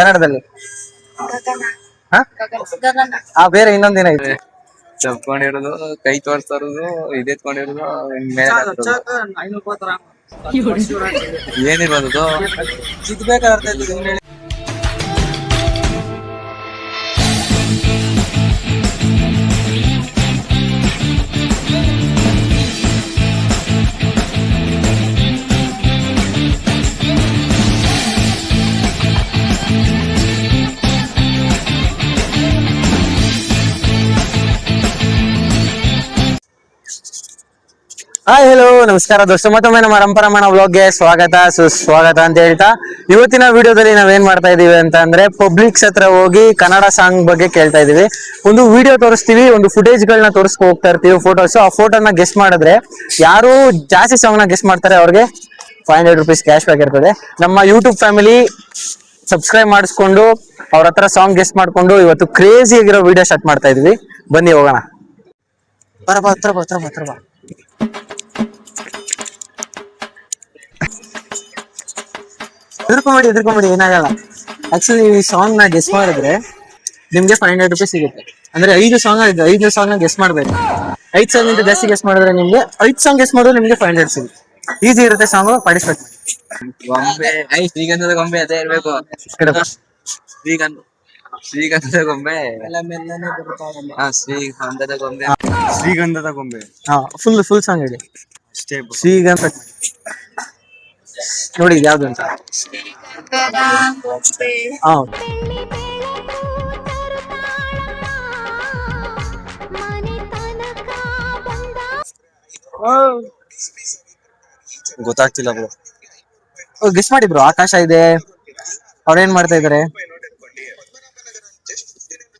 ಕನ್ನಡದಲ್ಲಿ ಬೇರೆ ಇನ್ನೊಂದಿನ ಐತಿ. ಚಪ್ಕೊಂಡಿರೋದು, ಕೈ ತೋರ್ಸೋದು, ಇದೆತ್ಕೊಂಡಿರೋದು, ಏನಿರೋದು ಹಾಯ್ ಹಲೋ ನಮಸ್ಕಾರ ದೋಸ್ತ, ಮತ್ತೊಮ್ಮೆ ನಮ್ಮ ರಂಪರಮಣ ವ್ಲಾಗ್ಗೆ ಸ್ವಾಗತ ಸುಸ್ವಾಗತ ಅಂತ ಹೇಳ್ತಾ, ಇವತ್ತಿನ ವಿಡಿಯೋದಲ್ಲಿ ನಾವೇನ್ ಮಾಡ್ತಾ ಇದೀವಿ ಅಂತ ಅಂದ್ರೆ ಪಬ್ಲಿಕ್ಸ್ ಹತ್ರ ಹೋಗಿ ಕನ್ನಡ ಸಾಂಗ್ ಬಗ್ಗೆ ಕೇಳ್ತಾ ಇದೀವಿ. ಒಂದು ವಿಡಿಯೋ ತೋರಿಸ್ತೀವಿ, ಒಂದು ಫುಟೇಜ್ ಗಳನ್ನ ತೋರಿಸ್ಕೊ ಹೋಗ್ತಾ ಇರ್ತೀವಿ, ಫೋಟೋಸ್. ಆ ಫೋಟೋನ ಗೆಸ್ಟ್ ಮಾಡಿದ್ರೆ ಯಾರು ಜಾಸ್ತಿ ಸಾಂಗ್ ನ ಗೆಸ್ಟ್ ಮಾಡ್ತಾರೆ ಅವ್ರಿಗೆ 500 rupees ಕ್ಯಾಶ್ ಬ್ಯಾಕ್ ಇರ್ತದೆ. ನಮ್ಮ ಯೂಟ್ಯೂಬ್ ಫ್ಯಾಮಿಲಿ ಸಬ್ಸ್ಕ್ರೈಬ್ ಮಾಡಿಸ್ಕೊಂಡು ಅವ್ರ ಹತ್ರ ಸಾಂಗ್ ಗೆಸ್ಟ್ ಮಾಡ್ಕೊಂಡು ಇವತ್ತು ಕ್ರೇಜಿ ಆಗಿರೋ ವಿಡಿಯೋ ಸ್ಟಾರ್ಟ್ ಮಾಡ್ತಾ ಇದೀವಿ. ಬನ್ನಿ ಹೋಗೋಣ. ಹತ್ರ ಬಾ. ಎದುರ್ಕೊಂಬಿಡಿ ಏನಾಗಲ್ಲ. ಆಕ್ಚುಲಿ ಈ ಸಾಂಗ್ ನ ಗೆಸ್ ಮಾಡಿದ್ರೆ ನಿಮ್ಗೆ 500 rupees ಸಿಗುತ್ತೆ. ಅಂದ್ರೆ 5 ಸಾಂಗ್ ನ ಗೆಸ್ ಮಾಡ್ಬೇಕು. 5 ಸಾಂಗ್ ಇಂದ ಜಾಸ್ತಿ ಗೆಸ್ ಮಾಡಿದ್ರೆ ನಿಮ್ಗೆ 5 ಸಾಂಗ್ ಗೆಸ್ ಮಾಡಿದ್ರೆ ನಿಮ್ಗೆ 500 ಸಿಗುತ್ತೆ. ಈಸಿ ಇರುತ್ತೆ ಸಾಂಗ್, ಪಾರ್ಟಿಸಿಪೇಟ್ ಗೊಂಬೆ. ಶ್ರೀಗಂಧದ ಗೊಂಬೆ ಅದೇ ಇರ್ಬೇಕು. ಶ್ರೀಗಂಧದ ಗೊಂಬೆ. ಶ್ರೀಗಂಧದ ಗೊಂಬೆ. ಫುಲ್ ಸಾಂಗ್ ಹೇಳಿ. ಶ್ರೀಗಂಧ ನೋಡಿ ಯಾವ್ದು ಅಂತ. ಗೊತ್ತಾಗ್ತಿಲ್ಲ ಬ್ರೋ. ಗೆಸ್ ಮಾಡಿ ಬ್ರೋ. ಆಕಾಶ ಇದೆ. ಅವ್ರೇನ್ ಮಾಡ್ತಾ ಇದಾರೆ?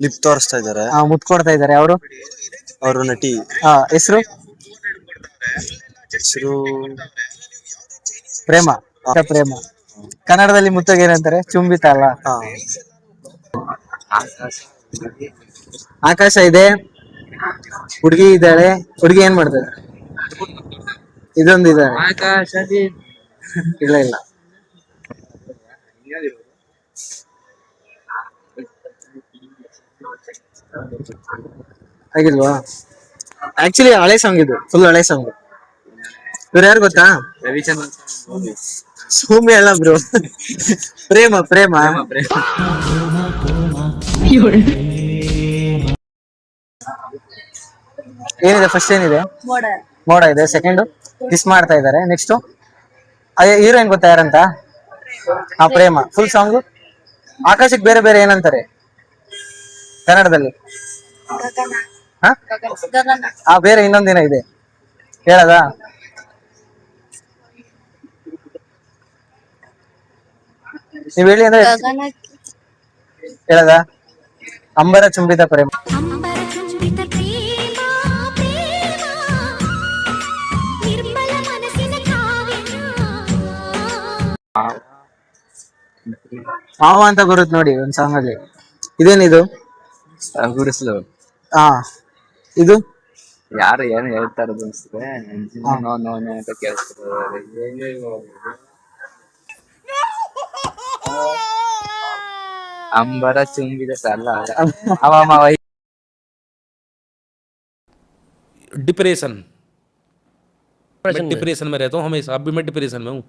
ಲಿಪ್ ತೋರಿಸ್ತಾ ಇದಾರೆ. ಮುತ್ ಕೊಡ್ತಾ ಇದಾರೆ. ಅವರು ನಟಿ. ಹೆಸರು ಪ್ರೇಮ. ಕನ್ನಡದಲ್ಲಿ ಮುತ್ತಗೆ ಏನಂತಾರೆ? ಚುಂಬಿತ ಅಲ್ಲ. ಆಕಾಶ ಇದೆ, ಹುಡುಗಿ ಇದ್ದಾಳೆ. ಹುಡುಗಿ ಏನ್ ಮಾಡ್ತಾರೆ? ಇದೊಂದು ಇದೆ. ಇಲ್ಲ ಆಗಿಲ್ವಾ? ಆಕ್ಚುಲಿ ಹಳೆ ಸಾಂಗ್ ಇದು, ಫುಲ್ ಹಳೆ ಸಾಂಗ್. ಇವ್ರು ಯಾರು ಗೊತ್ತಾ? ರವಿಚಂದ್ರನ್. ಸೌಮ್ಯ ಅಲ್ಲ ಬ್ರೋ, ಪ್ರೇಮ. ಏನಿದೆ? ಫಸ್ಟ್ ಏನಿದೆ? ಮೋಡ ಇದೆ. ಸೆಕೆಂಡ್ ಕಿಸ್ ಮಾಡ್ತಾ ಇದಾರೆ. ನೆಕ್ಸ್ಟ್ ಹೀರೋಯಿನ್ ಗೊತ್ತಾ ಯಾರಂತ? ಪ್ರೇಮ. Full song. ಆಕಾಶಕ್ಕೆ ಬೇರೆ ಬೇರೆ ಏನಂತಾರೆ ಕನ್ನಡದಲ್ಲಿ? ಬೇರೆ ಇನ್ನೊಂದಿನ ಇದೆ, ಹೇಳದ? ನೀವ್ ಹೇಳಿ ಅಂದ್ರೆ ಹೇಳದ? ಅಂಬರ ಚುಂಬಿತ ಪ್ರೇಮ. ಮಾವ ಅಂತ ಬರುತ್ತೆ ನೋಡಿ ಒಂದ್ ಸಾಂಗ್ ಅಲ್ಲಿ. ಇದೇನಿದು? ಗುಡಿಸ್ಲು. ಇದು ಯಾರು ಏನು ಹೇಳ್ತಾ ಇರೋದು ಅನ್ಸುತ್ತೆ. ಅಂತ ಕೇಳಿಸ್ತಾರೆ. अंबर चुंबी डिप्रेशन डिप्रेशन में रहता हूँ हमेशा. अब भी मैं डिप्रेशन में हूँ.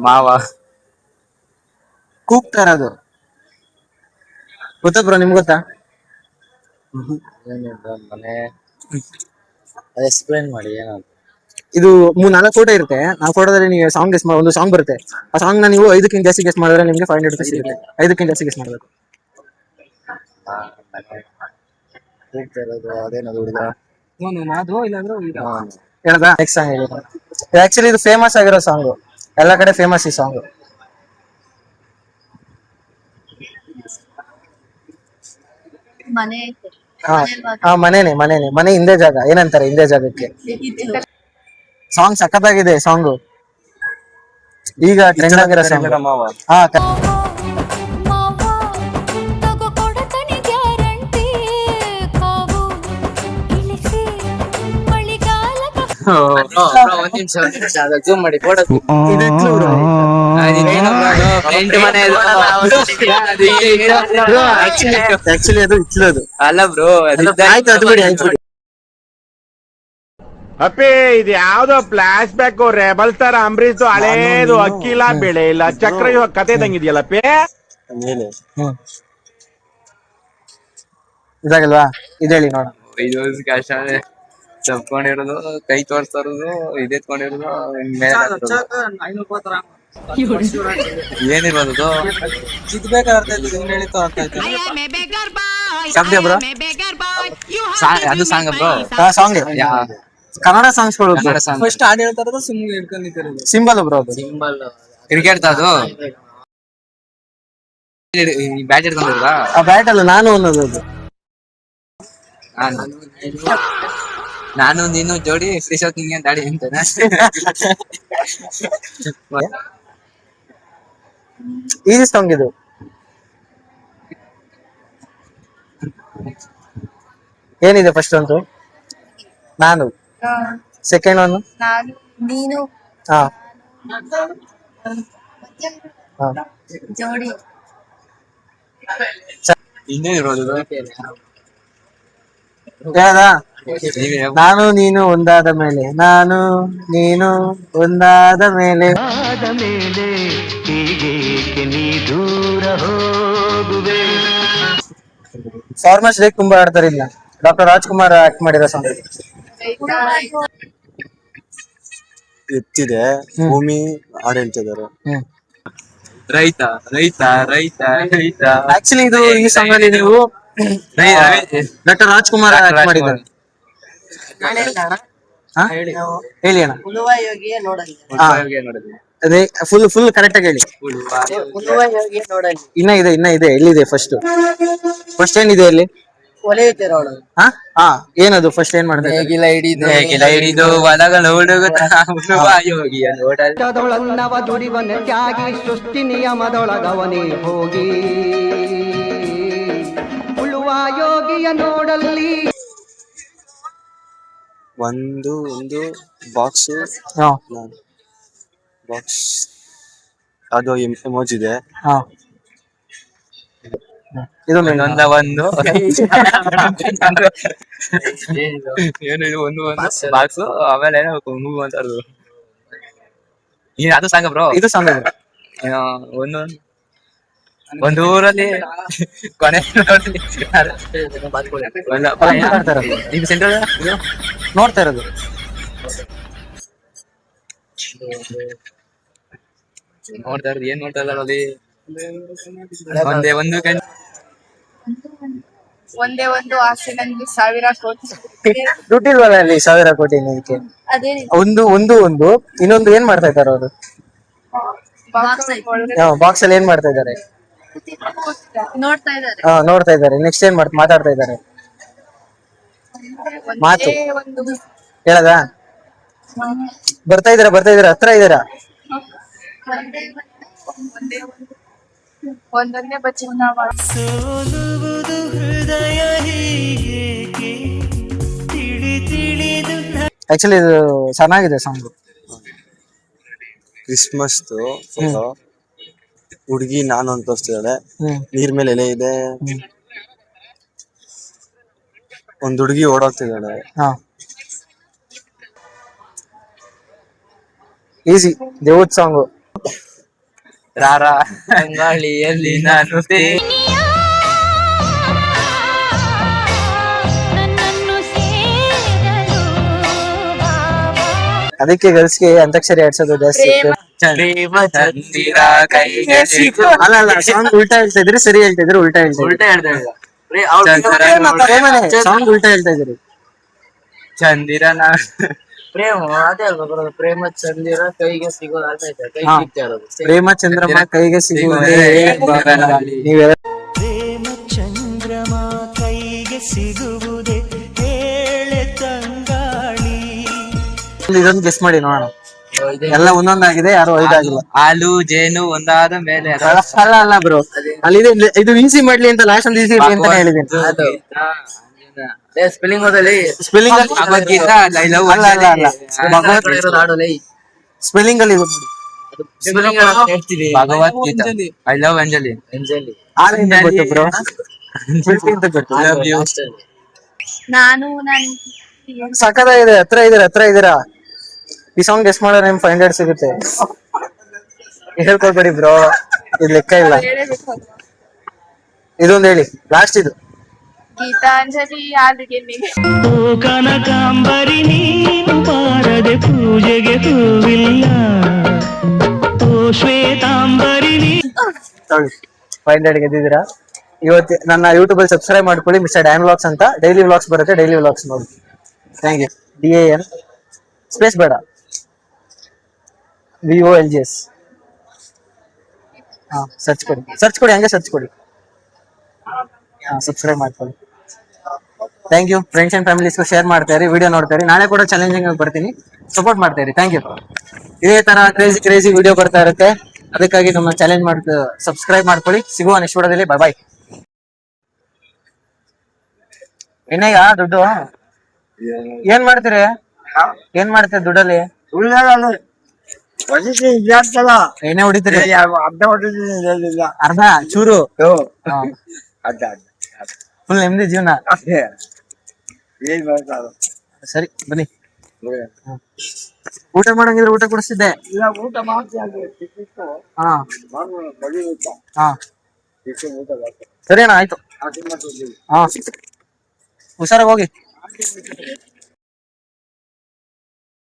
मावा ಕೂಗ್ತಾರದು ಗೊತ್ತಾ ಬ್ರೋ? ನಿಮ್ಗೆ ಗೊತ್ತಾ? ಎಕ್ಸ್ಪ್ಲೇನ್ ಮಾಡಿ. ಏನಂತ ಇದು 3-4 ಫೋಟೋ ಇರುತ್ತೆ. ಆ ಫೋಟೋದಲ್ಲಿ ನೀವು ಸಾಂಗ್ ಗೆಸ್ ಒಂದು ಸಾಂಗ್ ಬರುತ್ತೆ. ಆ ಸಾಂಗ್ ನ ನೀವು 5ಕ್ಕಿಂತ ಜಾಸ್ತಿ ಗೆಸ್ ಮಾಡಿದ್ರೆ ನಿಮ್ಗೆ 500 rupees ಸಿಗುತ್ತೆ. 5ಕ್ಕಿಂತ ಜಾಸ್ತಿ ಗೆಸ್ ಮಾಡಬೇಕು. ಹೇಳದಾ? ನೆಕ್ಸ್ಟ್ ಸಾಂಗ್ ಹೇಳಿ. ಆಕ್ಚುಲಿ ಇದು ಫೇಮಸ್ ಆಗಿರೋ ಸಾಂಗ್, ಎಲ್ಲ ಕಡೆ ಫೇಮಸ್ ಈ ಸಾಂಗ್. ಮನೆ ಹಿಂದೆ ಜಾಗ ಏನಂತಾರೆ? ಹಿಂದೆ ಜಾಗಕ್ಕೆ ಸಾಂಗ್ ಸಖತ್ತಾಗಿದೆ. ಸಾಂಗು ಈಗ ಟ್ರೆಂಡ್ ಆಗಿರೋ ಸಾಂಗ್. ಜೂಮ್ ಮಾಡಿ ಎಂಟು ಮನೆ ಇದು. ಅದು ಆಕ್ಚುಲಿ ಅದು ಇಟ್ಲದು. ಅಲ್ಲ ಬ್ರೋ ಆಯ್ತು ಅದು ಬಿಡಿ ಆಯ್ತು ಬಿಡಿ. ಅಪ್ಪಿ ಇದು ಯಾವ್ದೋ ಫ್ಲಾಶ್ ಬ್ಯಾಕ್ ರೆಬಲ್ ತರ ಅಂಬರೀಶ್ ಹಳೇದು ಅಕ್ಕಿ ಇಲ್ಲ ಬೆಳೆ ಇಲ್ಲ ಚಕ್ರ ಇವಾಗ ಕತೆ ತಂಗಿದ್ಯಲ್ಲಪ್ಪಿ. ಮೇಲೆ ಇದಾಗಲ್ವಾ ಇದೇಳಿ ನೋಡ. ಇದು ಕಷ್ಟ ತಪ್ಕೊಂಡಿರೋದು, ಕೈ ತೋರ್ಸ್ತಾ ಇರೋದು, ಇದೆತ್ಕೊಂಡಿರೋದು ಮೇಲೆ ಏನಿರೋದು ಶಬ್ದ ಬ್ರೋ ಅದು ಸಾಂಗ್ ಬ್ರೋ. ಸಾಂಗ್ ಕನ್ನಡ ಸಾಂಗ್ಸ್ಗಳು ಫಸ್ಟ್ ಹಾಡು ಹೇಳ್ತಾ ಇರೋದು ಸುಮ್ಮನೆ ಹಿಡ್ಕೊಂಡಿರೋದು ಸಿಂಬಲ್ ಬ್ರೋ ಅದು. ಸಿಂಬಲ್ ಕ್ರಿಕೆಟ್ ಅದು ಬ್ಯಾಟ್ ಹಿಡ್ಕೊಂಡಿರೋದಾ? ಆ ಬ್ಯಾಟ್ ಅಲ್ಲ ನಾನು ಅನ್ನೋದು ಅದು. ನಾನು ನೀನು ಜೋಡಿ ಫ್ರೀ ಶಾಕಿಂಗ್ ದಾಡಿ ಅಂತಾನೆ. ಈಸಿ ಸಾಂಗ್ ಇದು. ಏನಿದೆ ಫಸ್ಟ್ ಒಂದು ನಾನು, ಸೆಕೆಂಡ್ ಒಂದು ನಾನು ನೀನು ಹಾ ಜೋಡಿ ಇನ್ನೇ ಇರೋದು ಹೇಳದ ನಾನು ನೀನು ಒಂದಾದ ಮೇಲೆ, ನಾನು ನೀನು ಒಂದಾದ ಮೇಲೆ. ಫಾರ್ಮರ್ಸ್ ಡೇ ತುಂಬಾ ಆಡ್ತಾರೆ ಇಲ್ಲ. ಡಾಕ್ಟರ್ ರಾಜ್ಕುಮಾರ್ ಆಕ್ಟ್ ಮಾಡಿರೋ ಸಾಂಗ್. ಎತ್ತಿದೆ ಭೂಮಿ ಹಾಡು ಹೇಳ್ತಿದ್ದಾರೆ. ರೈತ ರೈತ ರೈತ ರೈತ. ಆಕ್ಚುಲಿ ಇದು ಈ ಸಾಂಗ್ ಅಲ್ಲಿ ನೀವು ಡಾಕ್ಟರ್ ರಾಜ್ಕುಮಾರ್ ಆಕ್ಟ್ ಮಾಡಿದ್ದಾರೆ. ಹಾ? ಹೇಳಿ ಅಣ್ಣ. ಉಳುವ ಯೋಗಿಯ ನೋಡಲಿ, ಹಾ. ನೋಡಿದ್ವಿ. ಅದೇ ಫುಲ್ ಕರೆಕ್ಟ್ ಆಗಿ ಹೇಳಿ. ಉಳುವ ಯೋಗಿಯ ನೋಡಲಿ, ಇನ್ನ ಇದೆ ಎಲ್ಲಿದೆ ಫಸ್ಟ್ ಏನಿದೆ ಅಲ್ಲಿ? ಒಲೆಯುತ್ತಿರೋಳು. ಹಾ ಏನದು ಫಸ್ಟ್ ಏನ್ ಮಾಡ್ಬೇಕು? ನೇಗಿಲ ಹಿಡಿದು ಹೊಲಗಳ ಹುಡುಗ ಯೋಗಿಯ ನೋಡಲ್. ನವ ದುಡಿವನ ತ್ಯಾಗಿ ಸೃಷ್ಟಿ ನಿಯಮದೊಳಗವನೇ ಹೋಗಿ ಉಳುವ ಯೋಗಿಯ ನೋಡಲ್ಲಿ. ಒಂದು ಬಾಕ್ಸ್ ಹಾ ಬಾಕ್ಸ್ ಅದು ಎಮೋಜ್ ಇದೆ. ಹಾ ಇದು ಒಂದ ಒಂದು ಏನು ಇದು ಒಂದು ಬಾಕ್ಸ್ ಆಮೇಲೆ ಮೂವ್ ಅಂತಾರದು. ಏನ್ ಅದು ಸಾಂಗ ಬ್ರೋ? ಇದು ಸಾಂಗ್ ಒಂದು ಊರಲ್ಲಿ ಕೊನೆ ಇದು ಸೆಂಟ್ರಲ್ ನೋಡ್ತಾ ಇರೋದು. ನೋಡ್ತಾ ಇರೋದು ಏನ್ ನೋಡ್ತಾ ಇಲ್ಲ ಅಲ್ಲಿ. ಒಂದೇ ಒಂದು ಒಂದೇ ಒಂದು ಆಸೆ ನನ್ಗೆ ಸಾವಿರ ಕೋಟಿ. ದುಡ್ಡಿಲ್ವಲ್ಲ ಅಲ್ಲಿ 1000 ಕೋಟಿ ಇದಕ್ಕೆ. ಅದೇ ಒಂದು ಇನ್ನೊಂದು ಏನ್ ಮಾಡ್ತಾ ಇದ್ದಾರೆ ಅವರು? ಬಾಕ್ಸ್ ಅಲ್ಲಿ ಏನ್ ಮಾಡ್ತಾ ಇದ್ದಾರೆ? ನೋಡ್ತಾ ಇದ್ದಾರೆ. ನೋಡ್ತಾ ಇದ್ದಾರೆ. ನೆಕ್ಸ್ಟ್ ಏನ್ ಮಾತಾಡ್ತಾ ಇದ್ದಾರೆ? ಮಾತು ಒಂದು ಹೇಳದ ಬರ್ತಾ ಇದಾರ ಹತ್ರ ಇದಾರ. ಒಂದೊಂದೇ ಬಚ್ಚ ಆಕ್ಚುಲಿ ಇದು ಚೆನ್ನಾಗಿದೆ ಸಾಂಗ್. ಕ್ರಿಸ್ಮಸ್ ಫೋಟೋ ಹುಡುಗಿ ನಾನು ಅಂತ ತೋರಿಸ್ತಿದ್ದಾಳೆ. ನೀರ್ ಮೇಲೆ ಎಲೆ ಇದೆ. ಒಂದ್ ಹುಡುಗಿ ಓಡಾಡ್ತಿದ್ದಾಳೆ. Easy ದೇವದ್ song. ರಾರ ಅಂಗಾಳಿಯಲ್ಲಿ ನಾನು ಅದಕ್ಕೆ ಗರ್ಲ್ಸ್ಗೆ ಅಂತಾಕ್ಷರಿ ಆಡ್ಸೋದು ಜಾಸ್ತಿ. ಅಲ್ಲ ಸಾಂಗ್ ಉಲ್ಟಾ ಹೇಳ್ತಾ ಇದ್ರಿ, ಸರಿ ಹೇಳ್ತಾ ಇದ್ರಿ, ಉಲ್ಟಾ ಸಾಂಗ್ ಉಲ್ಟಾ ಹೇಳ್ತಾ ಇದ್ರಿ. ಚಂದಿರನ ಪ್ರೇಮ ಅದೇ ಅಲ್ವಾ ಬರೋದು. ಪ್ರೇಮ ಚಂದಿರ ಕೈಗೆ ಸಿಗೋದು ಅರ್ಥೈತೆ, ಕೈ ಸಿಗ್ತಾ ಇರೋದು. ಪ್ರೇಮ ಚಂದ್ರಮ ಕೈಗೆ ಸಿಗುವುದೇ ನೀವೆಲ್ಲ. ಪ್ರೇಮ ಚಂದ್ರಮ ಕೈಗೆ ಸಿಗುವುದೇ ಹೇಳೆ ತಂಗಾಳಿ. ಇದೊಂದು ಗೆಸ್ ಮಾಡಿ ನೋಡೋಣ. ಎಲ್ಲ ಒಂದೊಂದಾಗಿದೆ, ಯಾರು ಐದಾಗಿಲ್ಲ. ಹಾಲು ಜೇನು ಒಂದಾದ ಮೇಲೆ ಅಲ್ಲ ಬ್ರೋ, ಅಲ್ಲಿ ಇದು ಈಸಿ ಮಾಡ್ಲಿ ಅಂತ ಲಾಸ್ಟ್ ಒಂದು ಈಸಿ ಇರ್ಲಿ ಅಂತ ಹೇಳಿದ್ದೀನಿ. ಸ್ಪೆಲ್ಲಿಂಗ್ ಓದಲ್ಲಿ ಸ್ಪೆಲ್ಲಿಂಗ್ ಹಾಡು ಲೈ ಸ್ಪೆಲ್ಲಿಂಗ್ ಅಲ್ಲಿ ಭಗವದ್ಗೀತಾ ಐ ಲವ್ ಅಂಜಲಿ. ಅಂಜಲಿ ಆರಿಂದ ಗೊತ್ತು ಬ್ರೋ. ಅಂತ ಗೊತ್ತು. ನಾನು ನನ್ ಸಖತ್ತಾಗಿದೆ. ಹತ್ರ ಇದೀರಾ. ಈ ಸಾಂಗ್ ಗೆಸ್ ಮಾಡೋ ನಿಮ್ 500 ಸಿಗುತ್ತೆ. ಹೇಳ್ಕೊಳ್ಬೇಡಿ ಬ್ರೋ, ಇದು ಲೆಕ್ಕ ಇಲ್ಲ. ಹೇಳಬೇಕು. ಇದೊಂದು ಹೇಳಿ, ಲಾಸ್ಟ್ ಇದು. ಗೀತಾಂಜಲಿ ಯಾರಿಗೆ ಕನಕಾಂಬರಿ ನೀನು ಬಾರದೆ ಪೂಜೆಗೆ ಹೂವಿಲ್ಲ ಓ ಶ್ವೇತಾಂಬರಿ ನೋಡಿ 500 ಗೆದ್ದಿದ್ದೀರಾ. ಇವತ್ತು ನನ್ನ ಯೂಟ್ಯೂಬ್ ಅಲ್ಲಿ ಸಬ್ಸ್ಕ್ರೈಬ್ ಮಾಡ್ಕೊಳ್ಳಿ, ಮಿಸ್ಟರ್ ಡ್ಯಾನ್ ವ್ಲಾಗ್ಸ್ ಅಂತ. ಡೈಲಿ ವ್ಲಾಗ್ಸ್ ಬರುತ್ತೆ, ಡೈಲಿ ವ್ಲಾಗ್ಸ್ ನೋಡಿ. Thank you. DAN ಸ್ಪೇಸ್ ಬೇಡ, VOLGS. ಹಾ, ಸರ್ಚ್ ಕೊಡಿ ಹಂಗೆ ಸರ್ಚ್ ಕೊಡಿ. ಸಬ್ಸ್ಕ್ರೈಬ್ ಮಾಡ್ಕೊಳ್ಳಿ. Thank you. ಫ್ರೆಂಡ್ಸ್ ಅಂಡ್ ಫ್ಯಾಮಿಲೀಸ್ಗೂ ಶೇರ್ ಮಾಡ್ತಾ ಇರಿ, ವಿಡಿಯೋ ನೋಡ್ತಾ ಇರಿ. ನಾಳೆ ಕೂಡ ಚಾಲೆಂಜಿಂಗ್ ಆಗಿ ಬರ್ತೀನಿ, ಸಪೋರ್ಟ್ ಮಾಡ್ತಾ ಇರಿ. Thank you. ಇದೇ ತರ ಕ್ರೇಜಿ ವಿಡಿಯೋ ಬರ್ತಾ ಇರುತ್ತೆ, ಅದಕ್ಕಾಗಿ ನಮ್ಮ ಚಾಲೆಂಜ್ ಸಬ್ಸ್ಕ್ರೈಬ್ ಮಾಡ್ಕೊಳ್ಳಿ. ಸಿಗುವ ನೆಕ್ಸ್ಟ್ ವಿಡಿಯೋದಲ್ಲಿ. ಬಾಯ್. ಇನ್ನೇಗ ದುಡ್ಡು ಏನ್ ಮಾಡ್ತೀರಿ? ದುಡ್ಡಲ್ಲಿ ಏನೇ ಹೊಡಿತೀರಿ? ಅರ್ಧ ಚೂರು ಫುಲ್ ನೆಮ್ಮದಿ ಜೀವನ. ಸರಿ ಬನ್ನಿ, ಊಟ ಮಾಡಂಗಿದ್ರೆ ಊಟ ಕೊಡಿಸ್ತಿದ್ದೆ. ಹಾ ಸರಿ ಅಣ್ಣ, ಆಯ್ತು. ಹಾ ಹುಷಾರಾಗಿ ಹೋಗಿ.